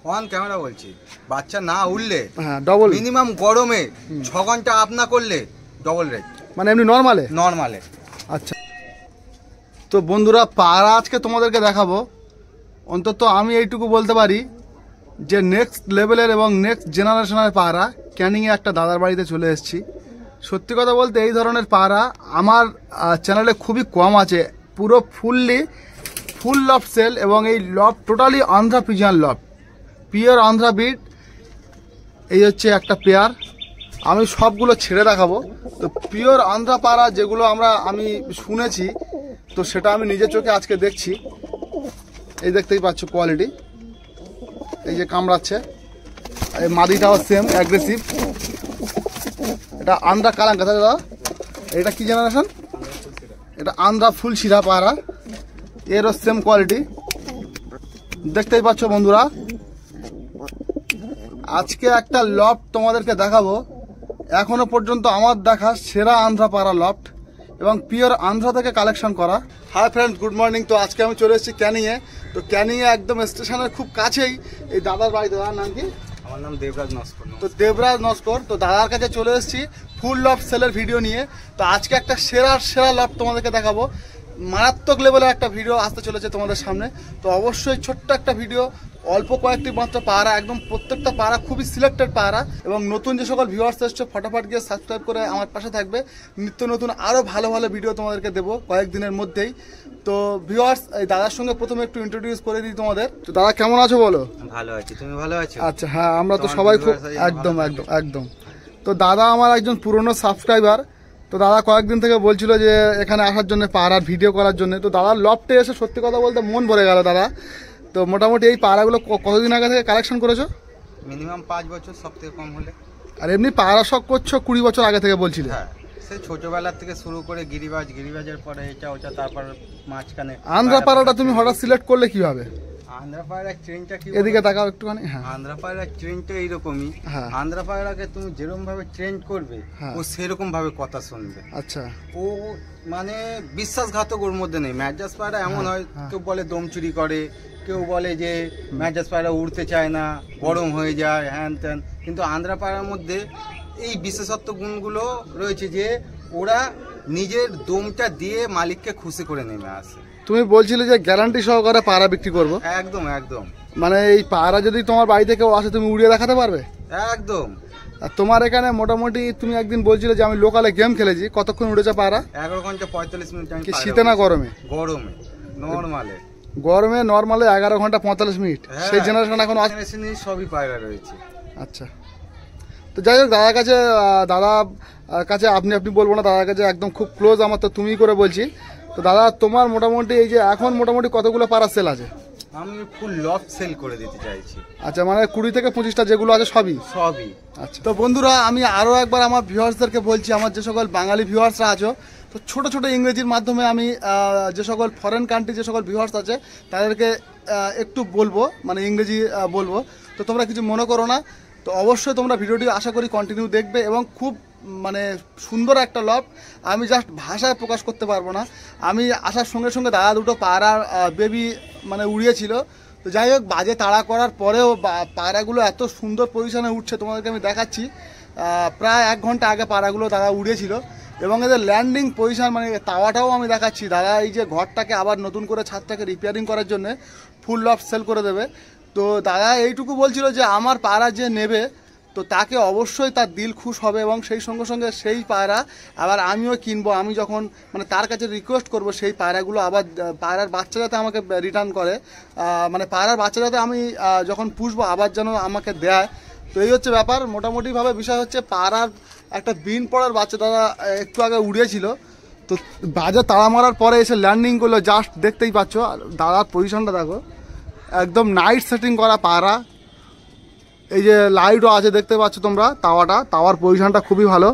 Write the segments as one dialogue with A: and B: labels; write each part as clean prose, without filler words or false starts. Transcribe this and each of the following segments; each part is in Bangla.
A: অন ক্যামেরা বলছি, বাচ্চা না উঠলে
B: হ্যাঁ ডবল
A: মিনিমাম গরমে 6 ঘন্টা আপ না করলে ডবল রেট,
B: মানে এমনি নর্মালে। আচ্ছা, তো বন্ধুরা পায়রা আজকে তোমাদেরকে দেখাবো। অন্তত আমি এইটুকু বলতে পারি যে নেক্সট লেভেলের এবং নেক্সট জেনারেশনের পায়রা ক্যানিংয়ে একটা দাদার বাড়িতে চলে এসেছি। সত্যি কথা বলতে এই ধরনের পায়রা আমার চ্যানেলে খুবই কম আছে। পুরো ফুল লফট সেল, এবং এই loft totally Andhra pigeon loft, pure Andhra beat. এই হচ্ছে একটা পেয়ার, আমি সবগুলো ছেড়ে দেখাবো। তো পিওর আন্ধ্রা পায়রা যেগুলো আমি শুনেছি, তো সেটা আমি নিজের চোখে আজকে দেখছি। এই দেখতেই পাচ্ছ কোয়ালিটি, এই যে কামড়াচ্ছে, এই মাদিটাও সেম অ্যাগ্রেসিভ। এটা আন্ধ্রা কালাঙ্কা দাদা, এটা কি জেনারেশন? এটা আন্ধ্রা ফুল শিরা পায়রা, এরও সেম কোয়ালিটি দেখতেই পাচ্ছ বন্ধুরা। আজকে একটা লফট তোমাদেরকে দেখাবো, এখনো পর্যন্ত আমার দেখা সেরা আন্ধ্রা পায়রা লফট, এবং পিওর আন্ধ্রা থেকে কালেকশন করা। Hi friends, good morning. তো আজকে আমি চলে এসেছি ক্যানিংয়ে। তো ক্যানিংয়ে একদম স্টেশনের খুব কাছেই এই দাদার বাড়ি। দাদার নাম কি?
A: আমার নাম দেবরাজ নস্কর।
B: তো দেবরাজ নস্কর, তো দাদার কাছে চলে এসেছি ফুল লফট সেলের ভিডিও নিয়ে। তো আজকে একটা সেরা লফট তোমাদেরকে দেখাবো, মারাত্মক লেভেলের একটা ভিডিও আসতে চলেছে তোমাদের সামনে। তো অবশ্যই ছোট্ট একটা ভিডিও, অল্প কয়েকটি মাত্র পায়রা, একদম প্রত্যেকটা পায়রা খুবই সিলেক্টেড পায়রা। এবং নতুন যে সকল ভিউয়ার্স এসছে ফটাফট গিয়ে সাবস্ক্রাইব করে আমার পাশে থাকবে। নিত্য নতুন আরও ভালো ভিডিও তোমাদেরকে দেবো কয়েকদিনের মধ্যেই। তো ভিউয়ার্স, এই দাদার সঙ্গে প্রথমে একটু ইন্ট্রোডিউস করে দিই তোমাদের। তো দাদা কেমন আছো বলো?
A: ভালো আছি, তুমি ভালো আছো?
B: আচ্ছা হ্যাঁ, আমরা তো সবাই খুব একদম। তো দাদা আমার একজন পুরনো সাবস্ক্রাইবার। তো দাদা কয়েকদিন থেকে বলছিল যে এখানে আসার জন্য, পায়রার ভিডিও করার জন্য। তো দাদার লফটে এসে সত্যি কথা বলতে মন ভরে গেল দাদা। তো মোটামুটি এই পায়রাগুলো কতদিন আগে থেকে কালেকশন করেছো?
A: মিনিমাম 5 বছর, সব থেকে কম হলে।
B: আর এমনি পায়রা শখ করছো 20 বছর আগে থেকে বলছিলে?
A: হ্যাঁ, সেই ছোটবেলার থেকে শুরু করে গিরিবাজের পরে এটা ওটা, তারপর মাঝখানে
B: আন্ধ্রা পায়রাটা তুমি হঠাৎ সিলেক্ট করলে কিভাবে?
A: আন্ধ্রা পায়রার ট্রেনটা কি,
B: এদিকে তাকাও একটুখানি। হ্যাঁ,
A: আন্ধ্রা পায়রার ট্রেনটা এইরকমই।
B: হ্যাঁ,
A: আন্ধ্রা পায়রাকে তুমি যেরকম ভাবে ট্রেন করবে, ও সেরকম ভাবে কথা শুনবে।
B: আচ্ছা,
A: ও মানে বিশ্বাসঘাতক ওর মধ্যে নেই। ম্যাড্রাস পায়রা এমন হয়, কেউ বলে দম চুরি করে, কেউ বলে যে ম্যাড্রাস পায়রা উড়তে চায় না, গরম হয়ে যায়, হ্যান ত্যান। কিন্তু আন্ধ্রা পায়রার মধ্যে এই বিশেষত্ব গুণগুলো রয়েছে যে ওরা নিজের দমটা দিয়ে মালিককে খুশি করে নেমে আসে।
B: তুমি বলছিলে যে গ্যারান্টি সহকারে পায়রা বিক্রি করবো।
A: একদম।
B: মানে এই পায়রা যদি তোমার বাড়িতে কেউ আসে, তুমি উড়িয়ে দেখাতে পারবে?
A: একদম।
B: আর তোমার এখানে মোটামুটি তুমি একদিন বলছিলে যে আমি লোকালে গেম খেলেছি, কতক্ষণ উড়েছে পায়রা?
A: 11 ঘন্টা 45 মিনিট।
B: কি শীতে না গরমে?
A: গরমে,
B: নর্মালে 11 ঘন্টা 45 মিনিট। সেই জেনারেশন এখন
A: সবই পায়রা রয়েছে।
B: আচ্ছা, তো যাই হোক, দাদার কাছে আপনি বলবো না, দাদার কাছে একদম খুব ক্লোজ আমার, তো তুমি করে বলছি। তো দাদা তোমার মোটামুটি এই যে এখন মোটামুটি কতগুলো পায়রা সেল আছে?
A: আমি ফুল লফট সেল করে দিতে চাইছি।
B: আচ্ছা, মানে 20 থেকে 25টা যেগুলো আছে সবই। আচ্ছা, তো বন্ধুরা আমি আরও একবার আমার ভিউয়ার্সদেরকে বলছি, আমার যে সকল বাঙালি ভিউয়ার্সরা আছো, তো ছোট ইংরেজির মাধ্যমে আমি যে সকল ফরেন কান্ট্রি যে সকল ভিউয়ার্স আছে তাদেরকে একটু বলবো, মানে ইংরেজি বলবো। তো তোমরা কিছু মনে করো না। তো অবশ্যই তোমরা ভিডিওটি আশা করি কন্টিনিউ দেখবে, এবং খুব মানে সুন্দর একটা লফট। আমি জাস্ট ভাষায় প্রকাশ করতে পারবো না। আমি আসার সঙ্গে সঙ্গে দাদা দুটো পায়রা বেবি মানে উড়িয়েছিল। তো যাই হোক, বাজে তাড়া করার পরেও পায়রাগুলো এত সুন্দর পজিশনে উঠছে, তোমাদেরকে আমি দেখাচ্ছি। প্রায় 1 ঘন্টা আগে পায়রাগুলো দাদা উড়িয়েছিল, এবং এদের ল্যান্ডিং পজিশন মানে তাওয়াটাও আমি দেখাচ্ছি। দাদা এই যে ঘরটাকে আবার নতুন করে ছাদটাকে রিপেয়ারিং করার জন্য ফুল লফট সেল করে দেবে। তো দাদা এইটুকু বলছিল যে আমার পায়রা যে নেবে, তো তাকে অবশ্যই তার দিল খুশ হবে, এবং সেই সঙ্গে সেই পায়রা আবার আমিও কিনবো। আমি যখন মানে তার কাছে রিকোয়েস্ট করব সেই পায়রাগুলো আবার পায়রার বাচ্চা যাতে আমাকে রিটার্ন করে, মানে পায়রার বাচ্চা যাতে আমি যখন পুষবো আবার যেন আমাকে দেয়। তো এই হচ্ছে ব্যাপার। মোটামুটিভাবে বিষয় হচ্ছে পায়রার একটা বিন পড়ার বাচ্চা দাদা একটু আগে উড়িয়েছিল। তো বাজে তাড়া মারার পরে এসে ল্যান্ডিং করলো, জাস্ট দেখতেই পাচ্ছ। দাদার পজিশনটা দেখো, একদম নাইট সেটিং করা পায়রা। এই যে লাইটও আছে দেখতে পাচ্ছ তোমরা, তাওয়ার পজিশনটা খুবই ভালো।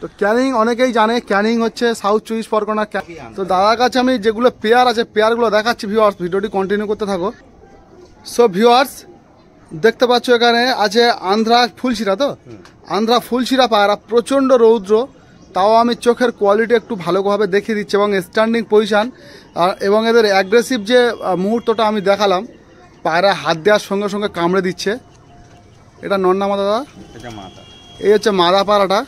B: তো ক্যানিং অনেকেই জানে, ক্যানিং হচ্ছে সাউথ 24 পরগনা। তো দাদার কাছে আমি যেগুলো পেয়ার আছে পেয়ারগুলো দেখাচ্ছি। ভিউয়ার্স ভিডিওটি কন্টিনিউ করতে থাকো। সো ভিউয়ার্স দেখতে পাচ্ছ এখানে আছে আন্ধ্রা ফুলশিরা। তো আন্ধ্রা ফুলশিরা পায়রা, প্রচণ্ড রৌদ্র, তাও আমি চোখের কোয়ালিটি একটু ভালোভাবে দেখিয়ে দিচ্ছি, এবং স্ট্যান্ডিং পজিশান এবং এদের অ্যাগ্রেসিভ যে মুহূর্তটা আমি দেখালাম, পায়রা হাত দেওয়ার সঙ্গে সঙ্গে কামড়ে দিচ্ছে। এটা নর না মাদা দাদা?
A: এটা মাদা।
B: এই হচ্ছে মাদা পায়রাটা।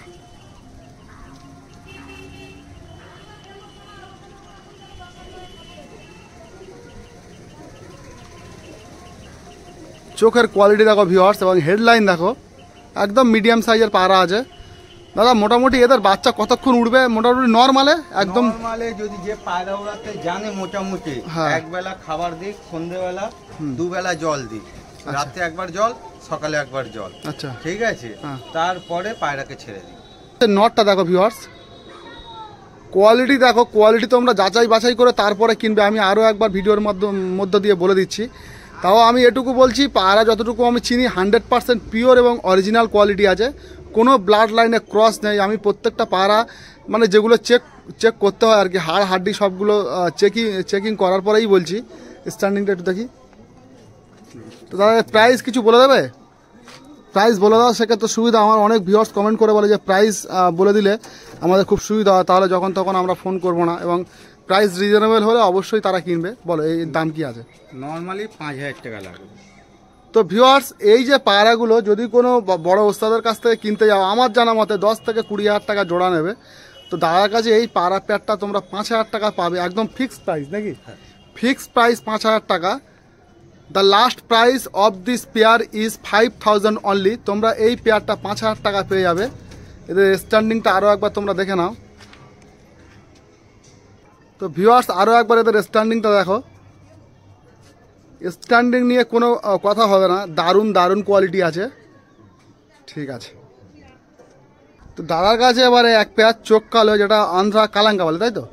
B: চোখের কোয়ালিটি দেখো ভিউয়ার্স, এবং হেডলাইন দেখো, একদম মিডিয়াম সাইজের পায়রা আছে। দাদা মোটামুটি এদের বাচ্চা কতক্ষণ উঠবে মোটামুটি নরমালে? একদম
A: নরমালে যদি যে পায়রা উড়াতে জানে মোটামুটি একবেলা খাবার দিক, সন্ধ্যেবেলা দুবেলা জল দিক, রাতে একবার জল, সকালে একবার জল।
B: আচ্ছা
A: ঠিক আছে, তারপরে পায়রাকে ছেড়ে দিই।
B: নটটা দেখো ভিউয়ার্স, কোয়ালিটি দেখো, কোয়ালিটি তোমরা যাচাই বাছাই করে তারপরে কিনবে। আমি আরও একবার ভিডিওর মধ্য দিয়ে বলে দিচ্ছি। তাও আমি এটুকু বলছি, পায়রা যতটুকু আমি চিনি 100% পিওর এবং অরিজিনাল কোয়ালিটি আছে, কোনো ব্লাড লাইনে ক্রস নেই। আমি প্রত্যেকটা পায়রা মানে যেগুলো চেক করতে হয় আর কি, হাড় হাড্ডি সবগুলো চেকিং করার পরেই বলছি। স্ট্যান্ডিংটা একটু দেখি তো দাদা, প্রাইস কিছু বলে দেবে? প্রাইস বলে দাও, সেক্ষেত্রে সুবিধা। আমার অনেক ভিউয়ার্স কমেন্ট করে বলে যে প্রাইস বলে দিলে আমাদের খুব সুবিধা হয়, তাহলে যখন তখন আমরা ফোন করবো না, এবং প্রাইস রিজনেবল হলে অবশ্যই তারা কিনবে। বলো এই দাম কি আছে?
A: নর্মালি 5000 টাকা লাগবে।
B: তো ভিউয়ার্স, এই যে পায়রাগুলো যদি কোনো বড় ওস্তাদের কাছ থেকে কিনতে যাও, আমার জানা মতে 10 থেকে 20,000 টাকা জোড়া নেবে। তো দাদার কাছে এই পায়রা পেয়ারটা তোমরা 5000 টাকা পাবে, একদম ফিক্সড প্রাইস নাকি? ফিক্সড প্রাইস 5000 টাকা। The last price of this pair is 5000 only. তোমরা এই পেয়ারটা 5000 টাকা পেয়ে যাবে। এদের স্ট্যান্ডিংটা আরও একবার তোমরা দেখে নাও। তো ভিউয়ার্স, আরও একবার এদের স্ট্যান্ডিংটা দেখো। স্ট্যান্ডিং নিয়ে কোনো কথা হবে না, দারুণ দারুণ কোয়ালিটি আছে। ঠিক আছে, তো দাদার কাছে এবারে এক পেয়ার চোখ কালো, যেটা আন্ধ্রা কালাঙ্কা বলে, তাই তো?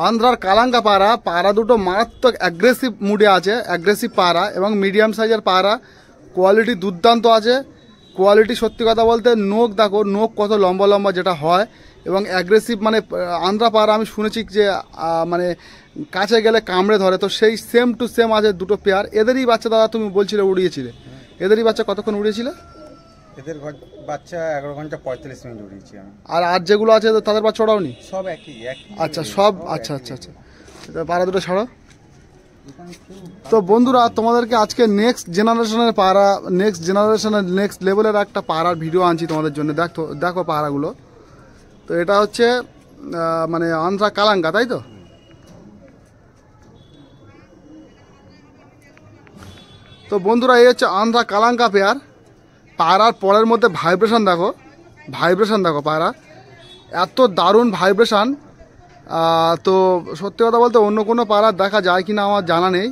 B: আন্ধ্রার কালাঙ্কা পায়রা। পায়রা দুটো মারাত্মক অ্যাগ্রেসিভ মুডে আছে, অ্যাগ্রেসিভ পায়রা এবং মিডিয়াম সাইজের পায়রা। কোয়ালিটি দুর্দান্ত আছে। কোয়ালিটি সত্যি কথা বলতে, নোক দেখো, নোক কত লম্বা লম্বা যেটা হয়, এবং অ্যাগ্রেসিভ মানে আন্ধ্রা পায়রা আমি শুনেছি যে মানে কাছে গেলে কামড়ে ধরে, তো সেই সেম টু সেম আছে দুটো পেয়ার। এদেরই বাচ্চা দাদা তুমি বলছিলে উড়িয়েছিলে, এদেরই বাচ্চা কতক্ষণ উড়িয়েছিলে?
A: এদের বাচ্চা 11 ঘন্টা 45 মিনিট উড়িয়েছি আমি।
B: আর যেগুলো আছে তাদের বাচ্চা ওড়াওনি?
A: সব একই।
B: আচ্ছা সব, আচ্ছা আচ্ছা আচ্ছা, পায়রা দুটো ছাড়ো। তো বন্ধুরা, তোমাদেরকে আজকে নেক্সট জেনারেশনের পায়রা, নেক্সট লেভেলের একটা পায়রার ভিডিও আনছি তোমাদের জন্য। দেখো পায়রাগুলো। তো এটা হচ্ছে মানে আন্ধ্রা কালাঙ্কা, তাই তো? তো বন্ধুরা, এই হচ্ছে আন্ধ্রা কালাঙ্কা পেয়ার। পায়রার পরের মধ্যে ভাইব্রেশন দেখো পায়রা, এত দারুণ ভাইব্রেশন। তো সত্যি কথা বলতে অন্য কোনো পায়রা দেখা যায় কিনা আমার জানা নেই।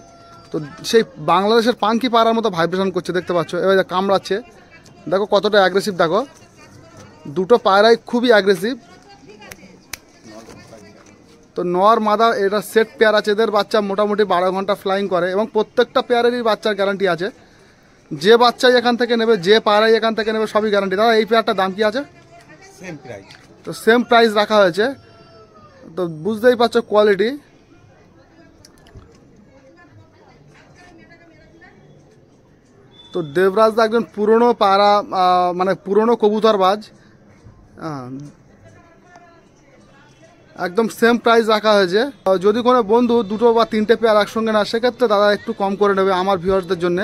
B: তো সেই বাংলাদেশের পাঙ্কি পায়রার মতো ভাইব্রেশন করছে, দেখতে পাচ্ছ। এবার কামড়াচ্ছে, দেখো কতটা অ্যাগ্রেসিভ। দেখো দুটো পায়রাই খুবই অ্যাগ্রেসিভ। তো নর মাদা এটা সেট পেয়ার আছে। এদের বাচ্চা মোটামুটি 12 ঘন্টা ফ্লাইং করে, এবং প্রত্যেকটা পেয়ারেরই বাচ্চার গ্যারান্টি আছে। যে বাচ্চাই এখান থেকে নেবে, যে পায়রাই এখান থেকে নেবে, সবই গ্যারান্টি। দাদা এই পেয়ারটার দাম কি আছে?
A: Same price.
B: তো সেম প্রাইস রাখা হয়েছে। তো বুঝতেই পারছো কোয়ালিটি। তো দেবরাজ দা একজন পুরনো পায়রা মানে পুরনো কবুতরবাজ। একদম সেম প্রাইস রাখা হয়েছে। যদি কোনো বন্ধু দুটো বা তিনটে পেয়ার একসঙ্গে না, সেক্ষেত্রে দাদা একটু কম করে নেবে আমার ভিউয়ারদের জন্য,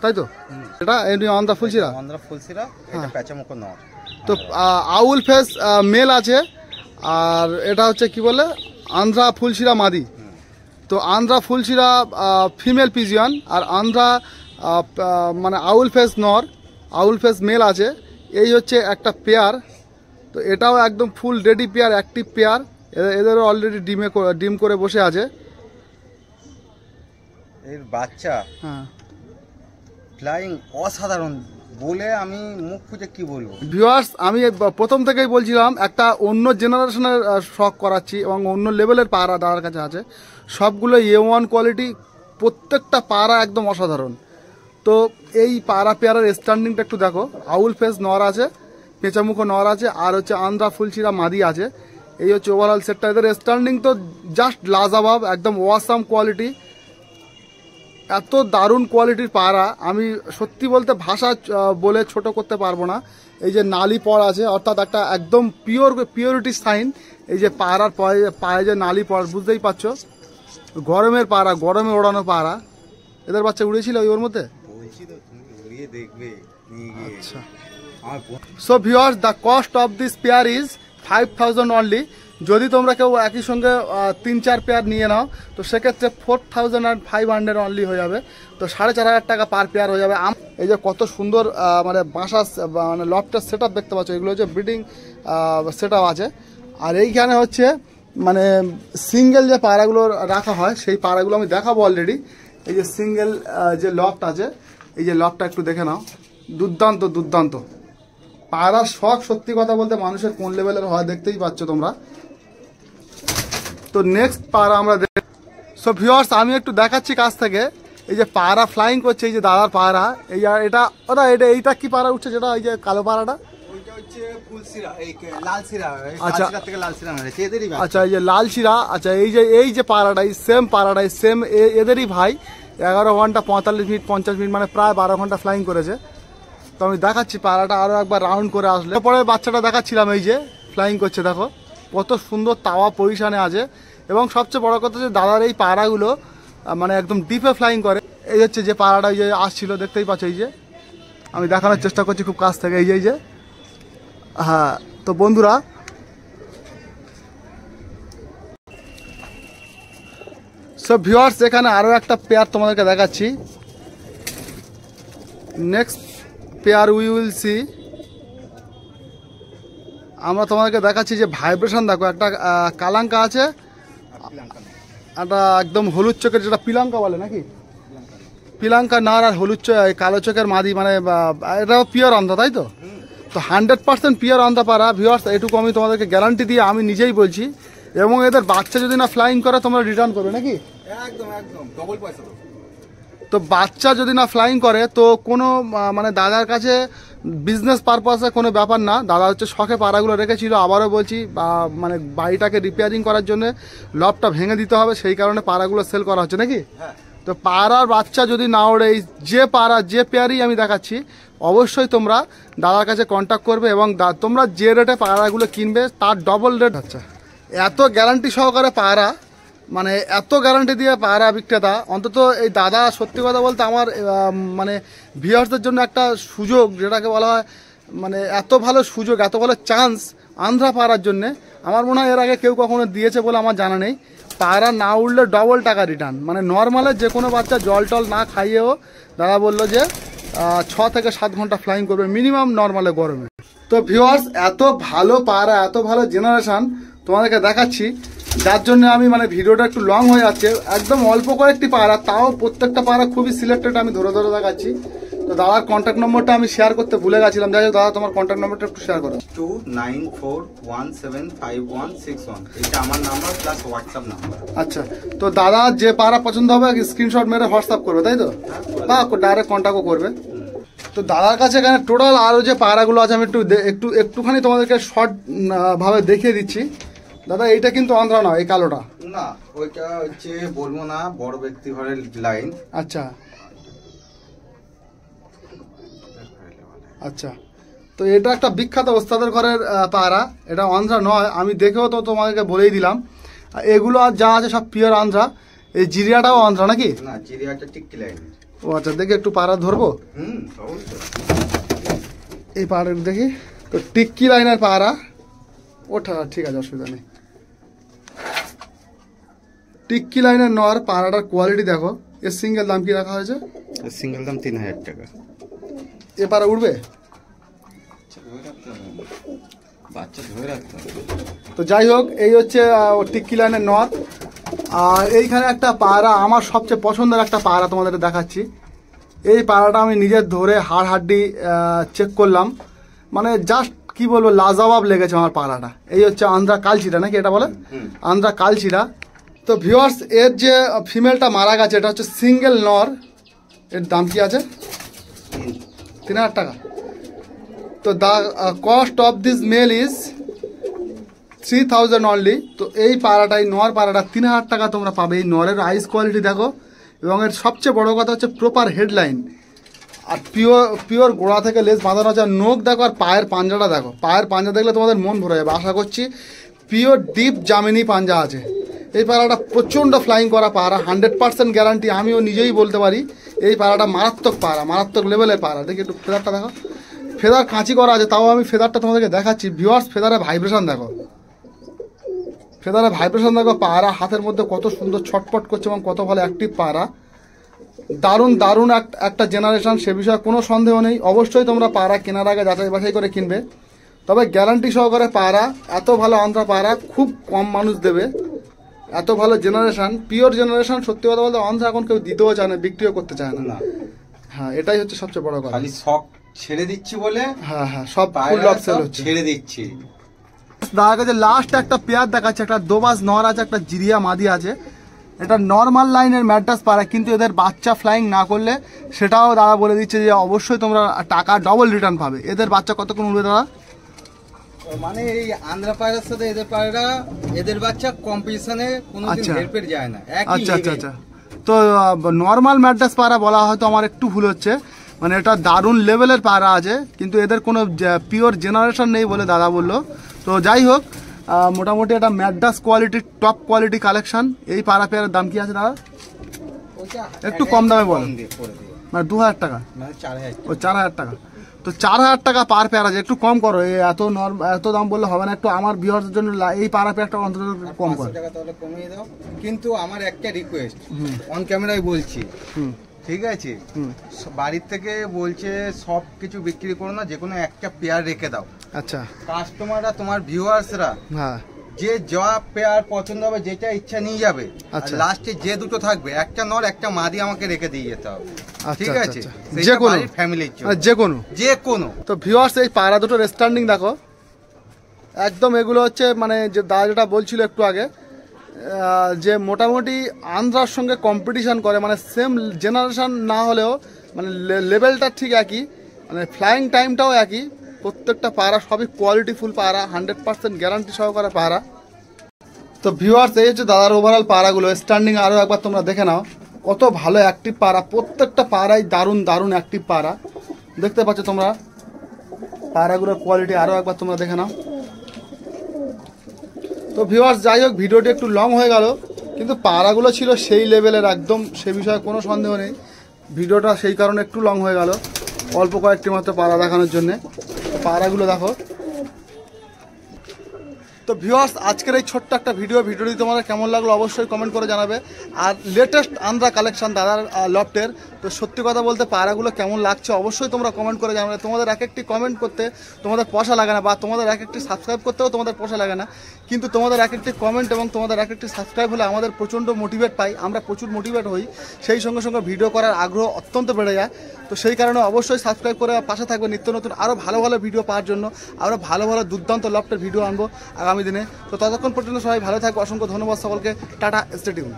B: তাই তো? এটা আন্ধ্রা ফুলশিরা,
A: এটা প্যাচামুখো নর।
B: তো আউল ফেস মেল আছে, আর এটা হচ্ছে কি বলে আন্ধ্রা ফুলশিরা মাদি। তো আন্ধ্রা ফুলশিরা ফিমেল পিজিয়ন, আর আন্ধ্রা মানে আউল ফেস নর, আউল ফেস মেল আছে। এই হচ্ছে একটা পেয়ার। তো এটাও একদম full ready pair, active pair. এদেরও অলরেডি ডিম করে বসে আছে।
A: এর বাচ্চা ফ্লাইং অসাধারণ, বলে আমি মুখ খুঁজে কি বলবো।
B: ভিউয়ার্স, আমি প্রথম থেকেই বলছিলাম একটা অন্য জেনারেশনের শখ করাচ্ছি, এবং অন্য লেভেলের পায়রা দাদার কাছে আছে। সবগুলো A1 কোয়ালিটি, প্রত্যেকটা পায়রা একদম অসাধারণ। তো এই পায়রা পেয়ারের স্ট্যান্ডিংটা একটু দেখো। আউল ফেস নর আছে, পেঁচামুখো নর আছে, আর হচ্ছে আন্ধ্রা ফুলশিরা মাদি আছে। এই হচ্ছে ওভারঅল সেটটা। এদের স্ট্যান্ডিং তো জাস্ট লাজাবাব, একদম ওয়াসাম কোয়ালিটি। এত দারুণ কোয়ালিটির পায়রা, আমি সত্যি বলতে ভাষা বলে ছোট করতে পারবো না। এই যে নালি পড় আছে, অর্থাৎ একটা একদম পিওরিটি সাইন। এই যে পায়রার পায়ে যে নালি পড়, বুঝতেই পারছো। গরমের পায়রা, গরমে ওড়ানো পায়রা, এদের বাচ্চা উড়েছিল ওর মধ্যে?
A: বলছি তো, তুমি উড়িয়ে দেখবে নিয়ে গিয়ে।
B: আচ্ছা,
A: আমার
B: so viewers, the cost of this pair is 5000 only. যদি তোমরা কেউ একই সঙ্গে 3-4 পেয়ার নিয়ে নাও তো সেক্ষেত্রে 4500 অনলি হয়ে যাবে। তো 4500 টাকা পার পেয়ার হয়ে যাবে। এই যে কত সুন্দর মানে বাসা মানে লফটের সেট আপ দেখতে পাচ্ছ, এগুলো হচ্ছে ব্রিডিং সেট আপ আছে। আর এইখানে হচ্ছে মানে সিঙ্গেল যে পায়রাগুলো রাখা হয় সেই পায়রাগুলো আমি দেখাবো অলরেডি। এই যে সিঙ্গেল যে লফট আছে, এই যে লফটটা একটু দেখে নাও, দুর্দান্ত দুর্দান্ত পায়রার শখ। সত্যি কথা বলতে মানুষের কোন লেভেলের হয় দেখতেই পাচ্ছ তোমরা। তো নেক্সট পায়রা আমরা সো ভিউয়ার্স আমি একটু দেখাচ্ছি কাছ থেকে। এই যে পায়রা ফ্লাইং করছে, এই যে দাদার পায়রা, এই এটা ওটা এইটা কি পায়রা উঠছে যেটা এই যে কালো পায়রাটা?
A: ওইটা হচ্ছে ফুলশিরা, এই লালশিরা।
B: আচ্ছা,
A: থেকে লালশিরা মেরেছে, এদেরই ভাই।
B: আচ্ছা, এই যে লালশিরা। আচ্ছা, এই যে পায়রাটাই সেম পায়রাটাই সেম এদেরই ভাই। 11 ঘন্টা 45 মিনিট 50 মিনিট মানে প্রায় 12 ঘন্টা ফ্লাইং করেছে। তো আমি দেখাচ্ছি পায়রাটা আরও একবার রাউন্ড করে আসলে পরে বাচ্চাটা দেখাচ্ছিলাম, এই যে ফ্লাইং করছে, দেখো কত সুন্দর তাওয়া পজিশনে আছে। এবং সবচেয়ে বড় কথা যে দাদার এই পায়রাগুলো মানে একদম ডিপে ফ্লাইং করে। এই হচ্ছে যে পায়রাটা যে আসছিল দেখতেই পাচ্ছ, এই যে আমি দেখানোর চেষ্টা করছি খুব কাছ থেকে, এই যে হ্যাঁ। তো বন্ধুরা সব ভিউয়ার্স এখানে আরও একটা পেয়ার তোমাদেরকে দেখাচ্ছি। Next pair we will see. আমরা তোমাদেরকে দেখাচ্ছি যে ভাইব্রেশন দেখো, একটা কালাঙ্কা আছে, একটা একদম হলুদ চোখের যেটা পিলাঙ্কা বলে নাকি, পিলাঙ্কা নার আর হলুদ কালো চোখের মাদি, মানে এটাও পিওর অন্ধা, তাই তো? তো 100% পিওর অন্ধা পারা ভিউয়ার্স, এটুকু আমি তোমাদেরকে গ্যারান্টি দিয়ে আমি নিজেই বলছি। এবং এদের বাচ্চা যদি না ফ্লাইং করে তোমরা রিটার্ন করবে নাকি?
A: একদম একদম ডবল পয়সা।
B: তো বাচ্চা যদি না ফ্লাইং করে তো কোনো মানে দাদার কাছে বিজনেস পারপাসে কোনো ব্যাপার না। দাদা হচ্ছে শখে পায়রাগুলো রেখেছিল। আবারও বলছি মানে বাড়িটাকে রিপেয়ারিং করার জন্য লবটা ভেঙে দিতে হবে, সেই কারণে পায়রাগুলো সেল করা হচ্ছে নাকি? তো পায়রার বাচ্চা যদি না ওড়ে, এই যে পায়রা যে পেয়ারই আমি দেখাচ্ছি অবশ্যই তোমরা দাদার কাছে কন্ট্যাক্ট করবে এবং তোমরা যে রেটে পায়রাগুলো কিনবে তার ডবল রেট। আচ্ছা, এত গ্যারান্টি সহকারে পায়রা, মানে এত গ্যারান্টি দিয়ে পায়রা বিক্রেতা, অন্তত এই দাদা সত্যি কথা বলতে আমার মানে ভিউয়ার্সদের জন্য একটা সুযোগ, যেটাকে বলা হয় মানে এত ভালো সুযোগ, এত ভালো চান্স আন্ধ্রা পায়রার জন্যে আমার মনে হয় এর আগে কেউ কখনো দিয়েছে বলে আমার জানা নেই। পায়রা না উঠলে ডবল টাকা রিটার্ন, মানে নর্মালে যে কোনো বাচ্চা জল টল না খাইয়েও দাদা বললো যে 6 থেকে 7 ঘন্টা ফ্লাইং করবে মিনিমাম নর্মালে গরমে। তো ভিউয়ার্স এত ভালো পায়রা, এত ভালো জেনারেশন তোমাদেরকে দেখাচ্ছি, যার জন্য আমি মানে ভিডিওটা একটু লং হয়ে যাচ্ছে। একদম অল্প কয়েকটি পায়রা, তাও প্রত্যেকটা পায়রা খুবই সিলেক্টেড আমি ধরে ধরে দেখাচ্ছি। তো দাদার কন্ট্যাক্ট নম্বরটা আমি শেয়ার করতে ভুলে গেছিলাম, যাই হোক দাদা তোমার কন্ট্যাক্ট নম্বরটা একটু শেয়ার করো।
A: 29417561, এটা আমার নাম্বার প্লাস হোয়াটসঅ্যাপ নাম্বার।
B: আচ্ছা, তো দাদা যে পায়রা পছন্দ হবে স্ক্রিনশট মেরে হোয়াটসঅ্যাপ করবে, তাই তো? বা ডাইরেক্ট কন্ট্যাক্টও করবে। তো দাদার কাছে এখানে টোটাল আরও যে পায়রাগুলো আছে আমি একটুখানি তোমাদেরকে শর্ট ভাবে দেখিয়ে দিচ্ছি। দাদা এইটা কিন্তু আন্ধ্রা নয়, এই কালোটা
A: না, ওইটা হচ্ছে বলবো না, বড় ব্যক্তি ঘরের লাইন।
B: আচ্ছা আচ্ছা, তো এটা একটা বিখ্যাত ওস্তাদের ঘরের পায়রা, এটা আন্ধ্রা নয়, আমি দেখেও তো তোমাদেরকে বলেই দিলাম। এগুলো আর যা আছে সব পিওর আন্ধ্রা। এই জিরিয়াটাও আন্ধ্রা নাকি?
A: না, জিরিয়াটা টিক্কি লাইন।
B: ও আচ্ছা, দেখি একটু পায়রা ধরবো। এই পায়রা দেখি তো, টিক্কি লাইনের পায়রা ওঠা, ঠিক আছে অসুবিধা নেই। টিক্কি লাইনের নর, পায়রাটার কোয়ালিটি দেখো। এর সিঙ্গেল দাম কি রাখা হয়েছে?
A: সিঙ্গেল দাম 3000 টাকা।
B: এ পায়রা উঠবে?
A: বাচ্চা ধরে রাখতে হবে।
B: তো যাই হোক, এই হচ্ছে টিক্কি লাইনের নর। আর এইখানে একটা পায়রা, আমার সবচেয়ে পছন্দের একটা পায়রা তোমাদের দেখাচ্ছি। এই পায়রাটা আমি নিজের ধরে হাড় হাড্ডি চেক করলাম, মানে জাস্ট কি বলবো, লাজবাব লেগেছে আমার পায়রাটা। এই হচ্ছে আন্ধ্রা কালচিরা নাকি এটা বলে? আন্ধ্রা কালচিরা। তো ভিউয়ার্স এর যে ফিমেলটা মারা গেছে এটা হচ্ছে সিঙ্গেল নর। এর দাম কি আছে? 3000 টাকা। তো the cost of this male is 3000 only. তো এই পায়রাটাই নর পায়রাটা 3000 টাকা তোমরা পাবে। এই নরের আইস কোয়ালিটি দেখো, এবং এর সবচেয়ে বড় কথা হচ্ছে প্রপার হেডলাইন, আর পিওর গোড়া থেকে লেজ বাঁধানো আছে। নোখ দেখো আর পায়ের পাঞ্জাটা দেখো, পায়ের পাঞ্জা দেখলে তোমাদের মন ভরে যাবে। আশা করছি পিওর ডিপ জামিনি পাঞ্জা আছে। এই পায়রাটা প্রচণ্ড ফ্লাইং করা পায়রা, 100% গ্যারান্টি, আমিও নিজেই বলতে পারি এই পায়রাটা মারাত্মক পায়রা, মারাত্মক লেভেলের পায়রা। দেখি একটু ফেদারটা দেখো, ফেদার কাঁচি করা আছে, তাও আমি ফেদারটা তোমাদেরকে দেখাচ্ছি ভিউয়ার্স। ফেদারে ভাইব্রেশন দেখো, ফেদারে ভাইব্রেশন দেখো, পায়রা হাতের মধ্যে কত সুন্দর ছটপট করছে এবং কত ভালো অ্যাক্টিভ পায়রা। দারুণ দারুণ একটা জেনারেশন, সে বিষয়ে কোনো সন্দেহ নেই। অবশ্যই তোমরা পায়রা কেনার আগে যাচাই বাছাই করে কিনবে, তবে গ্যারান্টি সহকারে পায়রা। এত ভালো আন্ধ্রা পায়রা খুব কম মানুষ দেবে, এত ভালো জেনারেশন, পিওর জেনারেশন। সত্যি কথা বলতে আন্ধ্রা এখন কেউ দিতেও চায় না, বিক্রিও করতে চায় না। হ্যাঁ, এটাই হচ্ছে সবচেয়ে বড় কথা।
A: খালি শখ ছেড়ে দিচ্ছি বলে,
B: হ্যাঁ সব ফুল লক সেল হচ্ছে,
A: ছেড়ে দিচ্ছি।
B: দাদার কাছে লাস্ট একটা পেয়ার দেখাচ্ছে, একটা দোবাস নর আছে, একটা জিরিয়া মাদি আছে। এটা নর্মাল লাইনের ম্যাড্রাস পায়রা, কিন্তু এদের বাচ্চা ফ্লাইং না করলে সেটাও দাদা বলে দিচ্ছে যে অবশ্যই তোমরা টাকা ডবল রিটার্ন পাবে। এদের বাচ্চা কতক্ষণ উঠবে দাদা?
A: মানে এই আন্ধ্রা পায়রার সাথে এদের পায়রা, এদের বাচ্চা কম্পিটিশনে কোনোদিন হেল্পের যায় না।
B: আচ্ছা আচ্ছা আচ্ছা। তো নর্মাল ম্যাড্রাস পায়রা বলা হয়তো আমার একটু ভুল হচ্ছে, মানে এটা দারুণ লেভেলের পায়রা আছে, কিন্তু এদের কোনো পিওর জেনারেশন নেই বলে দাদা বললো। তো যাই হোক, মোটামুটি একটা ম্যাড্রাস কোয়ালিটির টপ কোয়ালিটি কালেকশন। এই পায়রা পেয়ারের দাম কি আছে দাদা? একটু কম দামে বল, মানে 2000 টাকা, ও 4000 টাকা। তো 4000 টাকা পার পেয়ার আছে, একটু কম করো। এত দাম বললে হবে না, একটু আমার ভিউয়ারদের জন্য এই পাড়া পেয়ারটা অন্তত কম করো।
A: তাহলে কমিয়ে দাও। কিন্তু আমার একটা রিকোয়েস্ট, অন ক্যামেরায় বলছি, ঠিক আছে? বাড়ির থেকে বলছে সব কিছু বিক্রি করো না, যে কোনো একটা পেয়ার রেখে দাও।
B: আচ্ছা,
A: কাস্টমাররা, তোমার ভিউয়ার্সরা, হ্যাঁ, যে যা পেয়ার পছন্দ হবে, যেটা ইচ্ছা নিয়ে যাবে। আচ্ছা, লাস্টে যে দুটো থাকবে, একটা নর একটা মাদি, আমাকে রেখে দিয়ে যেতে হবে, ঠিক আছে? যে কোনো ফ্যামিলির জন্য, যে কোনো। তো ভিউয়ার্স, এই পায়রা দুটো স্ট্যান্ডিং দেখো একদম। এগুলো হচ্ছে মানে যে দাদা যেটা বলছিল একটু আগে, যে মোটামুটি আন্ধ্রার সঙ্গে কম্পিটিশন করে, মানে সেম জেনারেশন না হলেও মানে লেভেলটা ঠিক একই, মানে ফ্লাইং টাইমটাও একই। প্রত্যেকটা পায়রা সবই কোয়ালিটিফুল পায়রা, 100% গ্যারান্টি সহকারে পায়রা। তো ভিউয়ার্স, এই হচ্ছে দাদার ওভারঅল পায়রাগুলো স্ট্যান্ডিং। আরও একবার তোমরা দেখে নাও কত ভালো অ্যাক্টিভ পায়রা, প্রত্যেকটা পায়রাই দারুণ দারুণ অ্যাক্টিভ পায়রা। দেখতে পাচ্ছ তোমরা পায়রাগুলোর কোয়ালিটি, আরও একবার তোমরা দেখে নাও। তো ভিউয়ার্স, যাই হোক, ভিডিওটি একটু লং হয়ে গেল, কিন্তু পায়রাগুলো ছিল সেই লেভেলের একদম, সে বিষয়ে কোনো সন্দেহ নেই। ভিডিওটা সেই কারণে একটু লং হয়ে গেল, অল্প কয়েকটি মাত্র পায়রা দেখানোর জন্যে। পায়রাগুলো দেখো। তো ভিউয়ার্স, আজকের এই ছোট্ট একটা ভিডিওটি তোমাদের কেমন লাগলো অবশ্যই কমেন্ট করে জানাবে। আর লেটেস্ট আন্ধ্রা কালেকশন দাদার লফটের, তো সত্যি কথা বলতে পায়রাগুলো কেমন লাগছে অবশ্যই তোমরা কমেন্ট করে জানাবে। তোমাদের এক একটি কমেন্ট করতে তোমাদের পয়সা লাগে না, বা তোমাদের এক একটি সাবস্ক্রাইব করতেও তোমাদের পয়সা লাগে না, কিন্তু তোমাদের এক একটি কমেন্ট এবং তোমাদের এক একটি সাবস্ক্রাইব হলে আমাদের প্রচণ্ড মোটিভেট পাই, আমরা প্রচুর মোটিভেট হই, সেই সঙ্গে সঙ্গে ভিডিও করার আগ্রহ অত্যন্ত বেড়ে যায়। তো সেই কারণে অবশ্যই সাবস্ক্রাইব করে পাশে থাকবে নিত্য নতুন আরও ভালো ভালো ভিডিও পাওয়ার জন্য। আরও ভালো ভালো দুর্দান্ত লফটের ভিডিও আনবো আগামী দিনে। তো ততক্ষণ পর্যন্ত সবাই ভালো থাকবে, অসংখ্য ধন্যবাদ সকলকে, টাটা, স্টে টিউন।